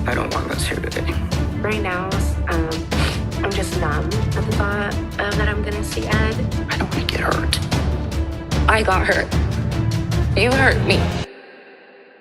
I don't want this here today. Right now, I'm just numb at the thought that I'm gonna see Ed. I don't want to get hurt. I got hurt. You hurt me.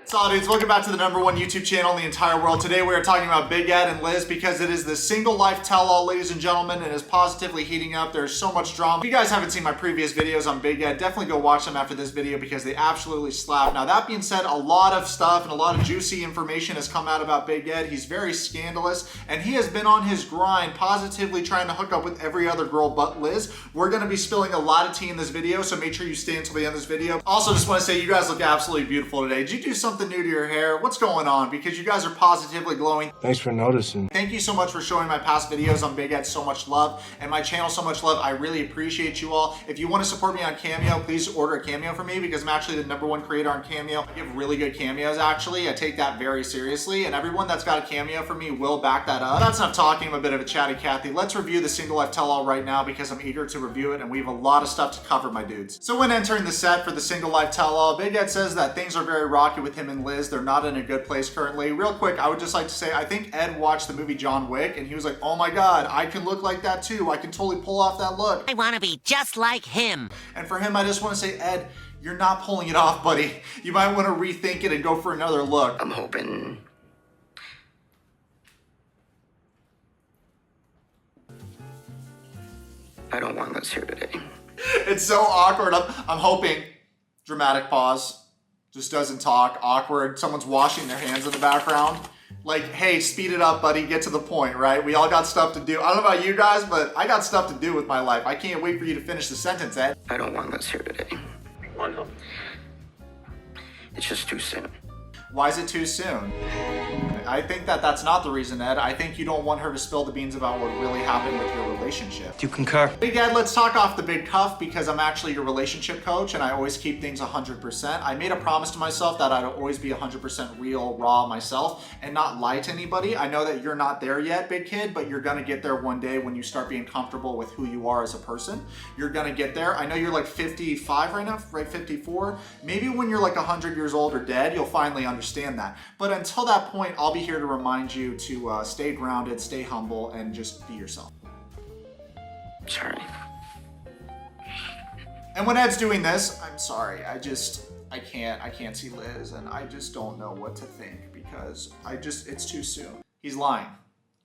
Saw dudes, welcome back to the #1 YouTube channel in the entire world. Today we are talking about Big Ed and Liz because it is the single life tell-all, ladies and gentlemen, and is positively heating up. There's so much drama. If you guys haven't seen my previous videos on Big Ed, definitely go watch them after this video because they absolutely slap. Now that being said, a lot of stuff and a lot of juicy information has come out about Big Ed. He's very scandalous and he has been on his grind positively trying to hook up with every other girl but Liz. We're going to be spilling a lot of tea in this video, so make sure you stay until the end of this video. Also, just want to say you guys look absolutely beautiful today. Did you do something new to your hair? What's going on? Because you guys are positively glowing. Thanks for noticing. Thank you so much for showing my past videos on Big Ed so much love and my channel so much love. I really appreciate you all. If you want to support me on Cameo, please order a Cameo for me because I'm actually the #1 creator on Cameo. I give really good cameos actually. I take that very seriously and everyone that's got a cameo for me will back that up. That's enough talking. I'm a bit of a chatty Cathy. Let's review the single life tell-all right now because I'm eager to review it and we have a lot of stuff to cover, my dudes. So when entering the set for the single life tell-all, Big Ed says that things are very rocky with him and Liz. They're not in a good place currently. Real quick, I would just like to say, I think Ed watched the movie John Wick and he was like, oh my God, I can look like that too. I can totally pull off that look. I want to be just like him. And for him, I just want to say, Ed, you're not pulling it off, buddy. You might want to rethink it and go for another look. I'm hoping... I don't want this here today. It's so awkward. I'm hoping. Dramatic pause. Just doesn't talk. Awkward. Someone's washing their hands in the background. Like, hey, speed it up, buddy. Get to the point, right? We all got stuff to do. I don't know about you guys, but I got stuff to do with my life. I can't wait for you to finish the sentence, Ed. I don't want this here today. Why not? It's just too soon. Why is it too soon? I think that that's not the reason, Ed. I think you don't want her to spill the beans about what really happened with your relationship. Do you concur? Big Ed, let's talk off the big cuff because I'm actually your relationship coach and I always keep things 100%. I made a promise to myself that I'd always be 100% real, raw myself and not lie to anybody. I know that you're not there yet, big kid, but you're gonna get there one day when you start being comfortable with who you are as a person. You're gonna get there. I know you're like 55 right now, right? 54. Maybe when you're like 100 years old or dead, you'll finally understand that. But until that point, I'll be here to remind you to stay grounded, stay humble, and just be yourself. Sorry. And when Ed's doing this, I'm sorry. I can't see Liz, and I just don't know what to think because it's too soon. He's lying.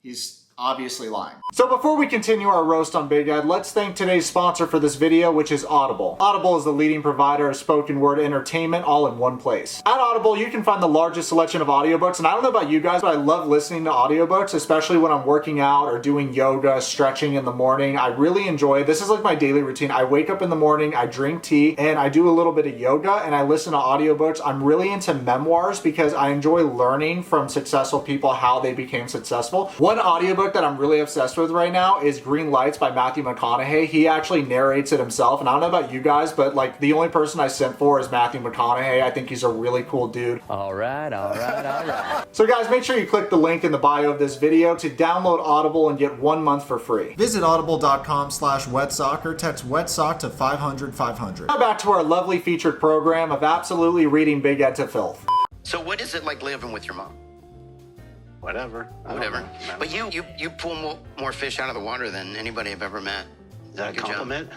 He's obviously lying. So before we continue our roast on Big Ed, let's thank today's sponsor for this video, which is Audible. Audible is the leading provider of spoken word entertainment all in one place. At Audible, you can find the largest selection of audiobooks, and I don't know about you guys, but I love listening to audiobooks, especially when I'm working out or doing yoga, stretching in the morning. I really enjoy it. This is like my daily routine. I wake up in the morning, I drink tea, and I do a little bit of yoga, and I listen to audiobooks. I'm really into memoirs because I enjoy learning from successful people how they became successful. One audiobook that I'm really obsessed with right now is Green Lights by Matthew McConaughey. He actually narrates it himself, and I don't know about you guys, but like the only person I sent for is Matthew McConaughey. I think he's a really cool dude. All right, all right, all right. So guys, make sure you click the link in the bio of this video to download Audible and get 1 month for free. Visit audible.com/wetsock or text wetsock to 500-500. Now back to our lovely featured program of absolutely reading Big Ed to filth. So what is it like living with your mom? Whatever. Whatever. But you pull more fish out of the water than anybody I've ever met. Is that a Good job. compliment?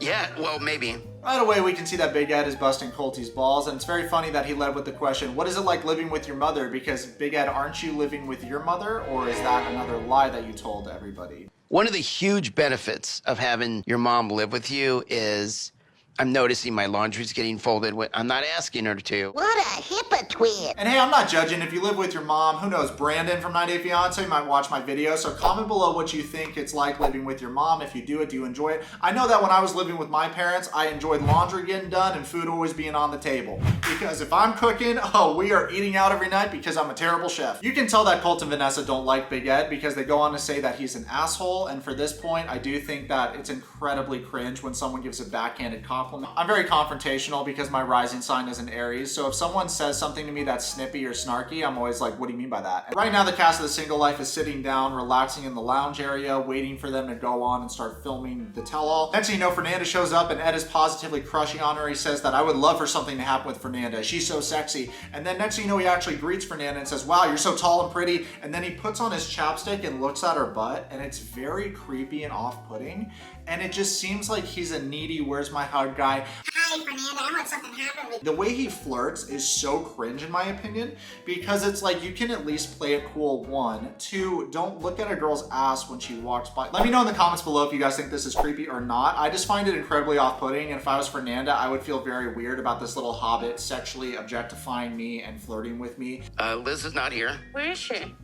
Yeah, well, maybe. Right away, we can see that Big Ed is busting Colty's balls, and it's very funny that he led with the question, what is it like living with your mother? Because Big Ed, aren't you living with your mother, or is that another lie that you told everybody? One of the huge benefits of having your mom live with you is I'm noticing my laundry's getting folded. I'm not asking her to. What a hypocrite. And hey, I'm not judging. If you live with your mom, who knows, Brandon from 90 Day Fiancé might watch my video. So comment below what you think it's like living with your mom. If you do it, do you enjoy it? I know that when I was living with my parents, I enjoyed laundry getting done and food always being on the table. Because if I'm cooking, oh, we are eating out every night because I'm a terrible chef. You can tell that Colt and Vanessa don't like Big Ed because they go on to say that he's an asshole. And for this point, I do think that it's incredibly cringe when someone gives a backhanded compliment compliment. I'm very confrontational because my rising sign is an Aries. So if someone says something to me that's snippy or snarky, I'm always like, what do you mean by that? And right now, the cast of The Single Life is sitting down, relaxing in the lounge area, waiting for them to go on and start filming the tell-all. Next thing you know, Fernanda shows up and Ed is positively crushing on her. He says that I would love for something to happen with Fernanda. She's so sexy. And then next thing you know, he actually greets Fernanda and says, wow, you're so tall and pretty. And then he puts on his chapstick and looks at her butt, and it's very creepy and off-putting. And it just seems like he's a needy, where's my hug guy. Hi, Fernanda, I want something to happen with you. The way he flirts is so cringe in my opinion, because it's like, you can at least play it cool, 1. 2, don't look at a girl's ass when she walks by. Let me know in the comments below if you guys think this is creepy or not. I just find it incredibly off-putting, and if I was Fernanda, I would feel very weird about this little hobbit sexually objectifying me and flirting with me. Liz is not here. Where is she?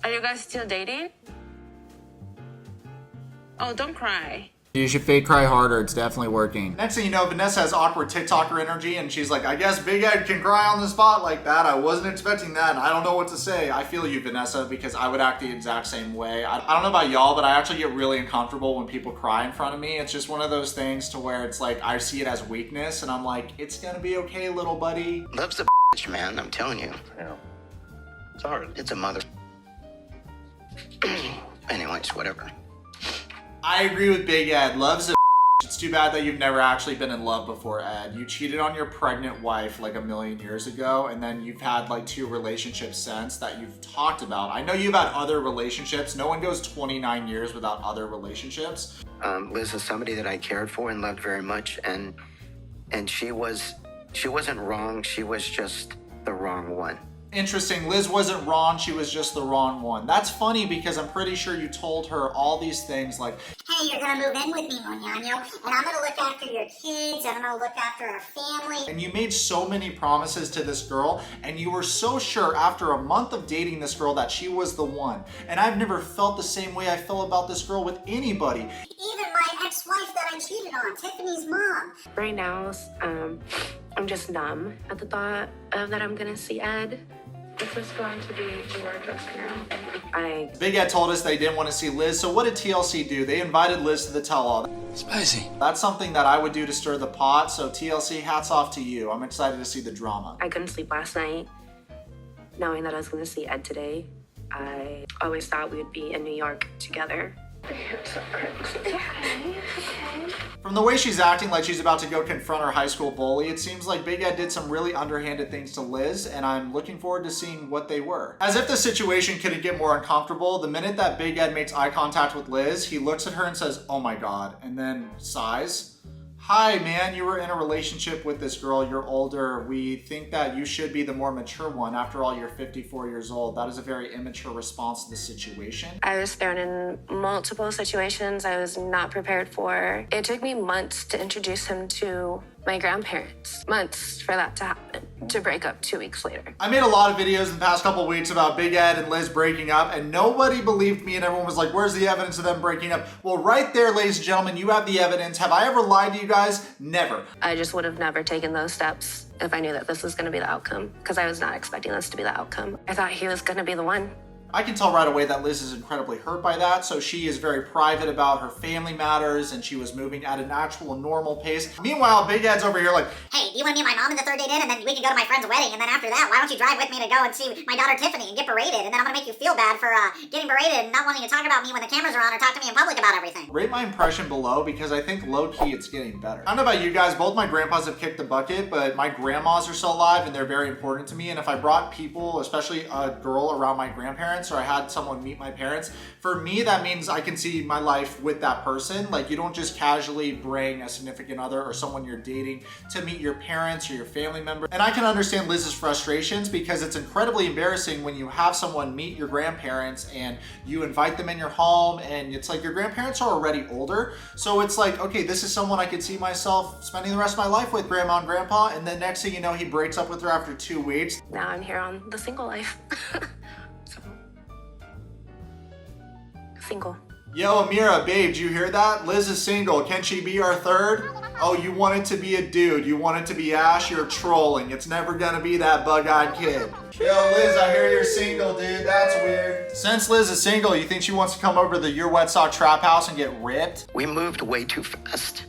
Are you guys still dating? Oh, don't cry. You should fake cry harder, it's definitely working. Next thing you know, Vanessa has awkward TikToker energy and she's like, I guess Big Ed can cry on the spot like that. I wasn't expecting that and I don't know what to say. I feel you, Vanessa, because I would act the exact same way. I don't know about y'all, but I actually get really uncomfortable when people cry in front of me. It's just one of those things to where it's like, I see it as weakness and I'm like, it's gonna be okay, little buddy. Love's a bitch, man, I'm telling you. Yeah. It's hard. It's a mother. Anyways, whatever. I agree with Big Ed. Love's a It's too bad that you've never actually been in love before, Ed. You cheated on your pregnant wife like 1,000,000 years ago, and then you've had like 2 relationships since that you've talked about. I know you've had other relationships. No one goes 29 years without other relationships. Liz is somebody that I cared for and loved very much, and she wasn't wrong. She was just the wrong one. Interesting, Liz wasn't wrong, she was just the wrong one. That's funny because I'm pretty sure you told her all these things like, Hey, you're gonna move in with me, Muñano, and I'm gonna look after your kids, and I'm gonna look after our family. and you made so many promises to this girl, and you were so sure after a month of dating this girl that she was the one. And I've never felt the same way I feel about this girl with anybody. Even my ex-wife that I cheated on, Tiffany's mom. Right now, I'm just numb at the thought of that I'm gonna see Ed. This is going to be the wardrobe now. Big Ed told us they didn't want to see Liz, so what did TLC do? They invited Liz to the tell-all. Spicy. That's something that I would do to stir the pot, so TLC, hats off to you. I'm excited to see the drama. I couldn't sleep last night, knowing that I was gonna see Ed today. I always thought we would be in New York together. From the way she's acting like she's about to go confront her high school bully, it seems like Big Ed did some really underhanded things to Liz, and I'm looking forward to seeing what they were. As if the situation couldn't get more uncomfortable, the minute that Big Ed makes eye contact with Liz, he looks at her and says, oh my God, and then sighs. Hi, man, you were in a relationship with this girl, you're older. We think that you should be the more mature one. After all, you're 54 years old. That is a very immature response to the situation. I was thrown in multiple situations I was not prepared for. It took me months to introduce him to my grandparents. Months for that to happen, to break up 2 weeks later. I made a lot of videos in the past couple weeks about Big Ed and Liz breaking up, and nobody believed me, and everyone was like, where's the evidence of them breaking up? Well, right there, ladies and gentlemen, you have the evidence. Have I ever lied to you guys? Never. I just would have never taken those steps if I knew that this was gonna be the outcome, because I was not expecting this to be the outcome. I thought he was gonna be the one. I can tell right away that Liz is incredibly hurt by that, so she is very private about her family matters, and she was moving at an actual normal pace. Meanwhile, Big Ed's over here like, Hey, do you want to meet my mom in the 3rd date in, and then we can go to my friend's wedding, and then after that, why don't you drive with me to go and see my daughter Tiffany and get berated, and then I'm gonna make you feel bad for getting berated and not wanting to talk about me when the cameras are on or talk to me in public about everything. rate my impression below because I think low-key it's getting better. I don't know about you guys, both my grandpas have kicked the bucket, but my grandmas are still alive and they're very important to me, and if I brought people, especially a girl around my grandparents, or I had someone meet my parents, for me that means I can see my life with that person. Like, you don't just casually bring a significant other or someone you're dating to meet your parents or your family member. And I can understand Liz's frustrations because it's incredibly embarrassing when you have someone meet your grandparents and you invite them in your home, and it's like your grandparents are already older, so it's like, okay, this is someone I could see myself spending the rest of my life with, grandma and grandpa, and then next thing you know, he breaks up with her after 2 weeks. Now I'm here on the single life. So, single. Yo, Amira, babe, did you hear that? Liz is single. Can she be our 3rd? Oh, you want it to be a dude. You want it to be Ash, you're trolling. It's never gonna be that bug-eyed kid. Yo, Liz, I hear you're single, dude. That's weird. Since Liz is single, you think she wants to come over to the Yourwetsock trap house and get ripped? We moved way too fast.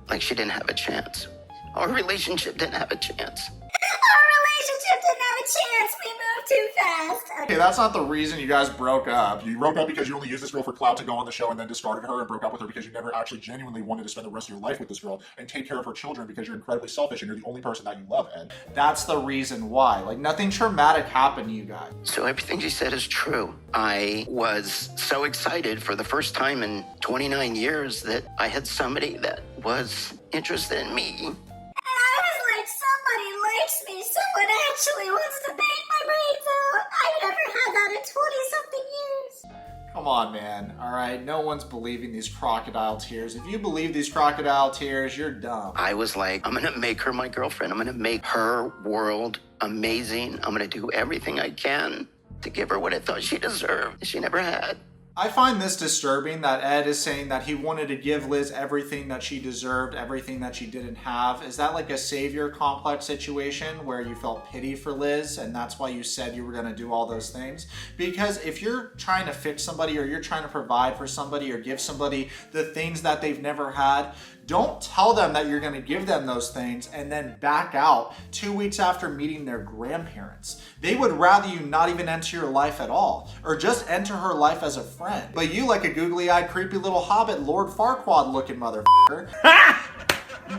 like she didn't have a chance. Our relationship didn't have a chance. Our relationship didn't have a chance. We moved too fast. Okay, that's not the reason you guys broke up. You broke up because you only used this girl for clout to go on the show and then discarded her and broke up with her because you never actually genuinely wanted to spend the rest of your life with this girl and take care of her children because you're incredibly selfish and you're the only person that you love, Ed. That's the reason why. Like, nothing traumatic happened to you guys. So everything she said is true. I was so excited for the first time in 29 years that I had somebody that was interested in me. I was like, somebody likes me. Someone actually wants to bang my brains out. I've never had that in 20-something years. Come on, man. All right, no one's believing these crocodile tears. If you believe these crocodile tears, you're dumb. I was like, I'm gonna make her my girlfriend. I'm gonna make her world amazing. I'm gonna do everything I can to give her what I thought she deserved, that she never had. I find this disturbing that Ed is saying that he wanted to give Liz everything that she deserved, everything that she didn't have. Is that like a savior complex situation where you felt pity for Liz and that's why you said you were going to do all those things? Because if you're trying to fix somebody or you're trying to provide for somebody or give somebody the things that they've never had, don't tell them that you're going to give them those things and then back out 2 weeks after meeting their grandparents. They would rather you not even enter your life at all, or just enter her life as a friend. But you, like a googly-eyed, creepy little hobbit, Lord Farquaad-looking motherfucker.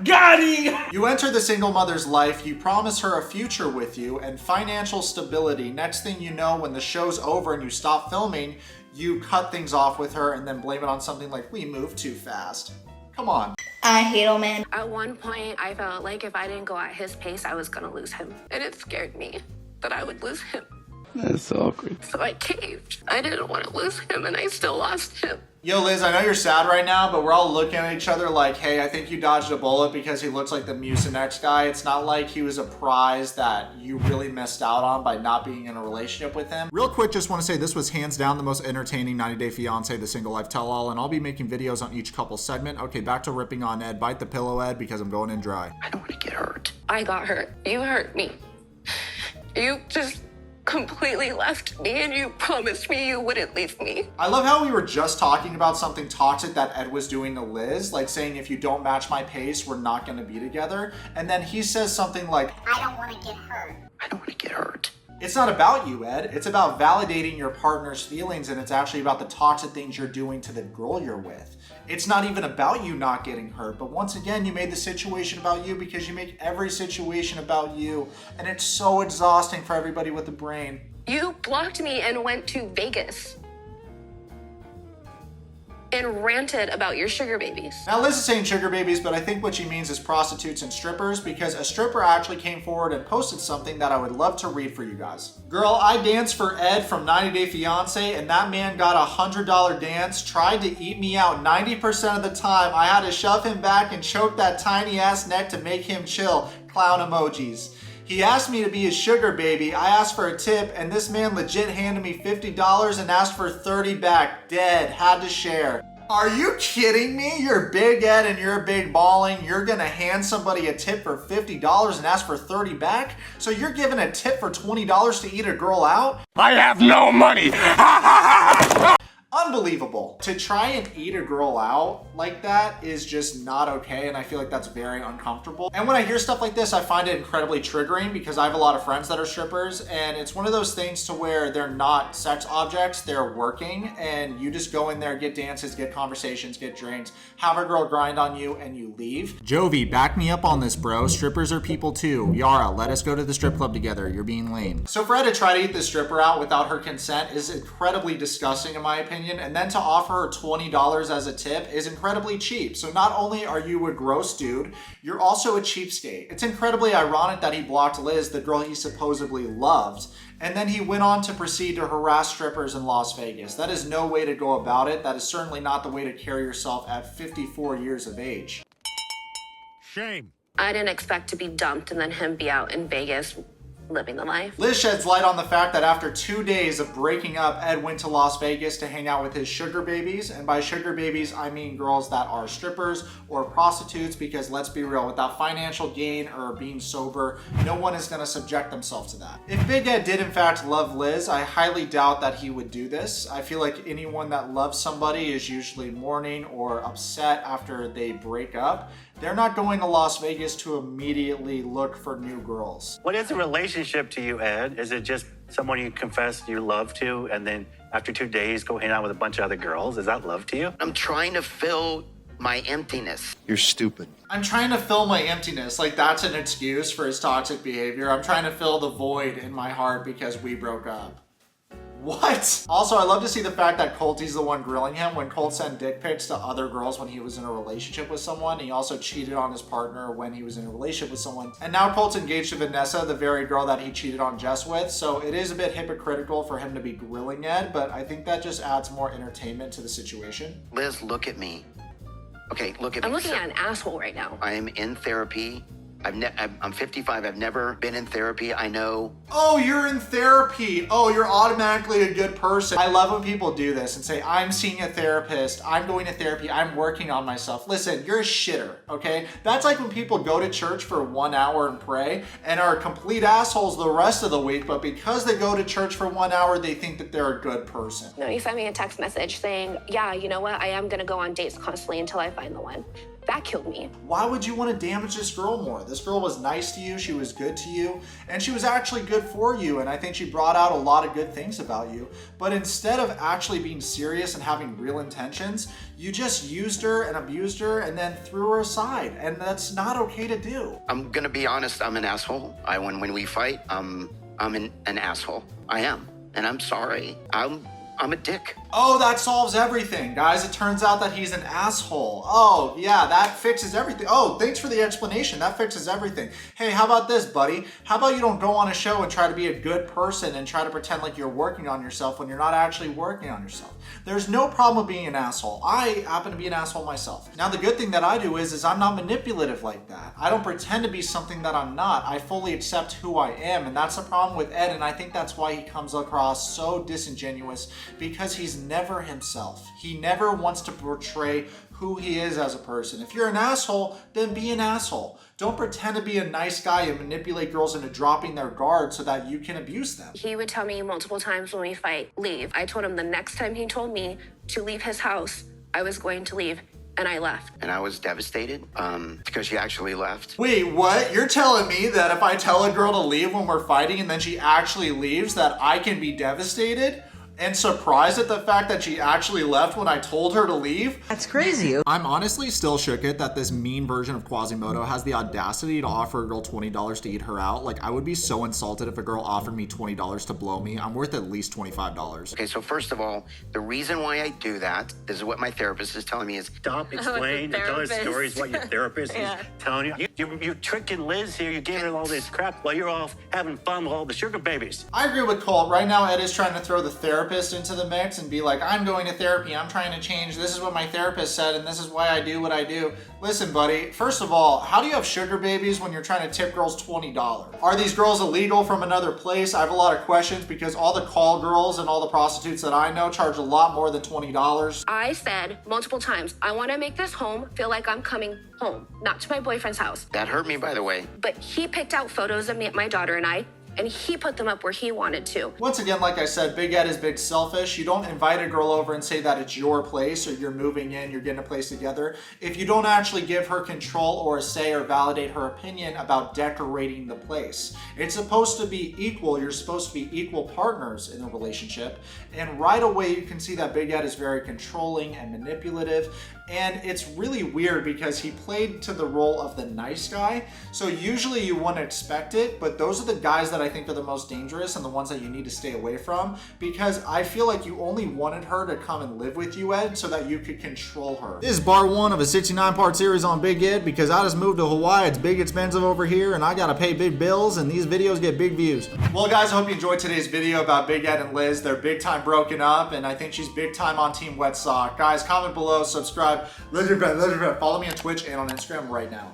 Got him! You enter the single mother's life, you promise her a future with you and financial stability. Next thing you know, when the show's over and you stop filming, you cut things off with her and then blame it on something like, we moved too fast. Come on. I hate old man. At one point, I felt like if I didn't go at his pace, I was gonna lose him. And it scared me that I would lose him. That's so awkward. So I caved. I didn't want to lose him, and I still lost him. Yo, Liz, I know you're sad right now, but we're all looking at each other like, hey, I think you dodged a bullet because he looks like the Mucinex guy. It's not like he was a prize that you really missed out on by not being in a relationship with him. Real quick, just want to say this was hands down the most entertaining 90 Day Fiance, the single life tell-all, and I'll be making videos on each couple segment. Okay, back to ripping on Ed. Bite the pillow, Ed, because I'm going in dry. I don't want to get hurt. I got hurt. You hurt me. You just completely left me, and you promised me you wouldn't leave me. I love how we were just talking about something toxic that Ed was doing to Liz, like saying, if you don't match my pace, we're not going to be together. And then he says something like, I don't want to get hurt. I don't want to get hurt. it's not about you, Ed. It's about validating your partner's feelings, and it's actually about the toxic things you're doing to the girl you're with. It's not even about you not getting hurt, but once again, you made the situation about you because you make every situation about you, and it's so exhausting for everybody with a brain. You blocked me and went to Vegas and ranted about your sugar babies. Now Liz is saying sugar babies, but I think what she means is prostitutes and strippers, because a stripper actually came forward and posted something that I would love to read for you guys. Girl, I danced for Ed from 90 Day Fiance, and that man got a $100 dance, tried to eat me out 90% of the time. I had to shove him back and choke that tiny ass neck to make him chill. Clown emojis. He asked me to be his sugar baby. I asked for a tip, and this man legit handed me $50 and asked for 30 back. Dead. Had to share. Are you kidding me? You're big Ed and you're big balling. You're gonna hand somebody a tip for $50 and ask for 30 back? So you're giving a tip for $20 to eat a girl out? I have no money. Unbelievable. To try and eat a girl out like that is just not okay, and I feel like that's very uncomfortable. And when I hear stuff like this, I find it incredibly triggering because I have a lot of friends that are strippers, and it's one of those things to where they're not sex objects, they're working, and you just go in there, get dances, get conversations, get drinks, have a girl grind on you, and you leave. Jovi, back me up on this, bro. Strippers are people too. Yara, let us go to the strip club together. You're being lame. So for Ed to try to eat this stripper out without her consent is incredibly disgusting in my opinion. And then to offer her $20 as a tip is incredibly cheap. So not only are you a gross dude, you're also a cheapskate. It's incredibly ironic that he blocked Liz, the girl he supposedly loved, and then he went on to proceed to harass strippers in Las Vegas. That is no way to go about it. That is certainly not the way to carry yourself at 54 years of age. Shame. I didn't expect to be dumped and then him be out in Vegas living the life. Liz sheds light on the fact that after 2 days of breaking up, Ed went to Las Vegas to hang out with his sugar babies. And by sugar babies, I mean girls that are strippers or prostitutes, because let's be real, without financial gain or being sober, no one is gonna subject themselves to that. If Big Ed did in fact love Liz, I highly doubt that he would do this. I feel like anyone that loves somebody is usually mourning or upset after they break up. They're not going to Las Vegas to immediately look for new girls. What is a relationship to you, Ed? Is it just someone you confess your love to, and then after 2 days go hang out with a bunch of other girls? Is that love to you? I'm trying to fill my emptiness. You're stupid. I'm trying to fill my emptiness. Like, that's an excuse for his toxic behavior. I'm trying to fill the void in my heart because we broke up. What? Also, I love to see the fact that Colty's the one grilling him. When Colt sent dick pics to other girls when he was in a relationship with someone, he also cheated on his partner when he was in a relationship with someone. And now Colt's engaged to Vanessa, the very girl that he cheated on Jess with. So it is a bit hypocritical for him to be grilling Ed, but I think that just adds more entertainment to the situation. Liz, look at me. Okay, look at me. I'm looking at an asshole right now. I am in therapy. I'm 55. I've never been in therapy. I know. Oh, you're in therapy. Oh, you're automatically a good person. I love when people do this and say, I'm seeing a therapist. I'm going to therapy. I'm working on myself. Listen, you're a shitter, okay? That's like when people go to church for 1 hour and pray and are complete assholes the rest of the week, but because they go to church for 1 hour, they think that they're a good person. No, he sent me a text message saying, yeah, you know what? I am gonna go on dates constantly until I find the one. That killed me. Why would you want to damage this girl more? This girl was nice to you, she was good to you, and she was actually good for you, and I think she brought out a lot of good things about you. But instead of actually being serious and having real intentions, you just used her and abused her and then threw her aside, and that's not okay to do. I'm gonna be honest, I'm an asshole. When we fight, I'm an asshole. I am, and I'm sorry. I'm a dick. Oh, that solves everything, guys. It turns out that he's an asshole. Oh, yeah, that fixes everything. Oh, thanks for the explanation. That fixes everything. Hey, how about this, buddy? How about you don't go on a show and try to be a good person and try to pretend like you're working on yourself when you're not actually working on yourself? There's no problem with being an asshole. I happen to be an asshole myself. Now, the good thing that I do is I'm not manipulative like that. I don't pretend to be something that I'm not. I fully accept who I am, and that's the problem with Ed, and I think that's why he comes across so disingenuous, because he's never himself. He never wants to portray who he is as a person. If you're an asshole, then be an asshole. Don't pretend to be a nice guy and manipulate girls into dropping their guard so that you can abuse them. He would tell me multiple times when we fight, leave. I told him the next time he told me to leave his house, I was going to leave, and I left. And I was devastated because she actually left. Wait, what? You're telling me that if I tell a girl to leave when we're fighting and then she actually leaves, that I can be devastated? And surprised at the fact that she actually left when I told her to leave? That's crazy. I'm honestly still shook at that this mean version of Quasimodo has the audacity to offer a girl $20 to eat her out. Like, I would be so insulted if a girl offered me $20 to blow me. I'm worth at least $25. Okay, so first of all, the reason why I do that, this is what my therapist is telling me, is Stop, explain, and tell her stories what your therapist is telling you. You're tricking Liz here. You gave her all this crap while you're off having fun with all the sugar babies. I agree with Colt. Right now, Ed is trying to throw the therapist into the mix and be like, I'm going to therapy, I'm trying to change, this is what my therapist said, and this is why I do what I do. Listen, buddy, first of all, how do you have sugar babies when you're trying to tip girls $20? Are these girls illegal from another place? I have a lot of questions because all the call girls and all the prostitutes that I know charge a lot more than $20. I said multiple times, I want to make this home feel like I'm coming home, not to my boyfriend's house. that hurt me, by the way. But he picked out photos of me, my daughter and I, and he put them up where he wanted to. Once again, like I said, Big Ed is big selfish. You don't invite a girl over and say that it's your place or you're moving in, you're getting a place together, if you don't actually give her control or a say or validate her opinion about decorating the place. It's supposed to be equal. You're supposed to be equal partners in a relationship. And right away, you can see that Big Ed is very controlling and manipulative. And it's really weird because he played to the role of the nice guy. So usually you wouldn't expect it, but those are the guys that I think are the most dangerous and the ones that you need to stay away from, because I feel like you only wanted her to come and live with you, Ed, so that you could control her. This is part one of a 69-part series on Big Ed because I just moved to Hawaii. It's big expensive over here and I gotta pay big bills and these videos get big views. Well guys, I hope you enjoyed today's video about Big Ed and Liz. They're big time broken up and I think she's big time on Team Yourwetsock. Guys, comment below, subscribe. Follow me on Twitch and on Instagram right now.